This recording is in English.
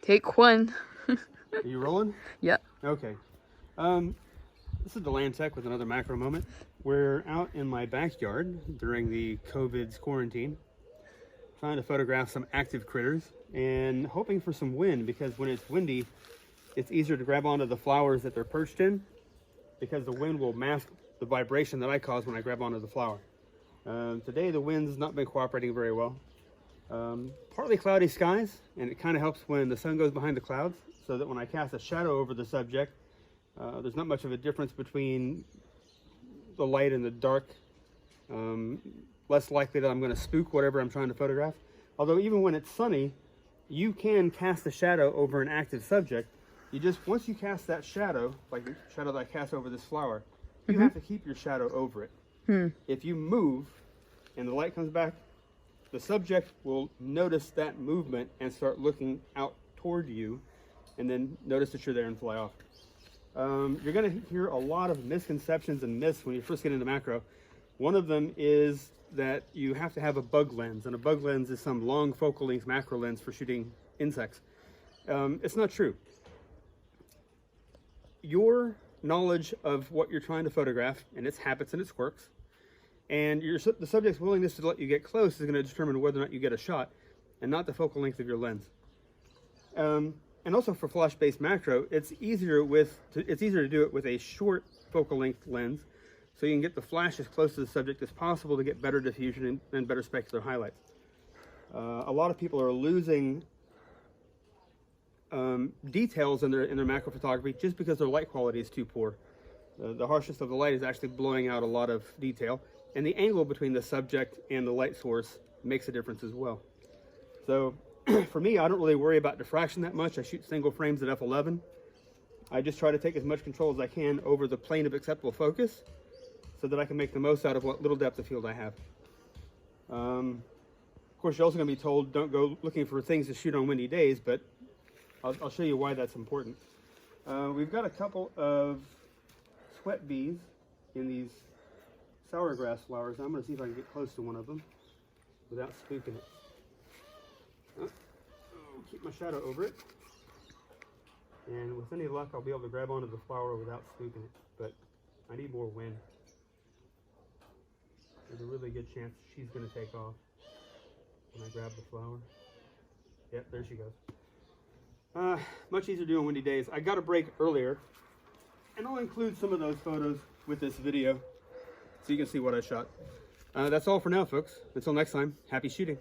Take one. Are you rolling? Yep. Okay. This is Delantech with another macro moment. We're out in my backyard during the COVID's quarantine, trying to photograph some active critters and hoping for some wind, because when it's windy, it's easier to grab onto the flowers that they're perched in, because the wind will mask the vibration that I cause when I grab onto the flower. Today the wind's not been cooperating very well. Partly cloudy skies, and it kind of helps when the sun goes behind the clouds, so that when I cast a shadow over the subject, there's not much of a difference between the light and the dark. Less likely that I'm going to spook whatever I'm trying to photograph. Although even when it's sunny, you can cast a shadow over an active subject. You just, once you cast that shadow, like the shadow that I cast over this flower, you have to keep your shadow over it. If you move and the light comes back, the subject will notice that movement and start looking out toward you, and then notice that you're there and fly off. You're going to hear a lot of misconceptions and myths when you first get into macro. One of them is that you have to have a bug lens, and a bug lens is some long focal length macro lens for shooting insects. It's not true. Your knowledge of what you're trying to photograph and its habits and its quirks, and the subject's willingness to let you get close is going to determine whether or not you get a shot, and not the focal length of your lens. And also for flash-based macro, it's easier to do it with a short focal length lens, so you can get the flash as close to the subject as possible to get better diffusion and better specular highlights. A lot of people are losing details in their macro photography just because their light quality is too poor. The harshness of the light is actually blowing out a lot of detail, and the angle between the subject and the light source makes a difference as well. So for me, I don't really worry about diffraction that much. I shoot single frames at f11. I just try to take as much control as I can over the plane of acceptable focus so that I can make the most out of what little depth of field I have. Of course, you're also going to be told don't go looking for things to shoot on windy days, but I'll show you why that's important. We've got a couple of sweat bees in these sour grass flowers. I'm going to see if I can get close to one of them without spooking it. Keep my shadow over it, and with any luck I'll be able to grab onto the flower without spooking it, but I need more wind. There's a really good chance she's going to take off when I grab the flower. Yep, there she goes. Much easier to do on windy days. I got a break earlier, and I'll include some of those photos with this video so you can see what I shot. That's all for now, folks. Until next time, happy shooting.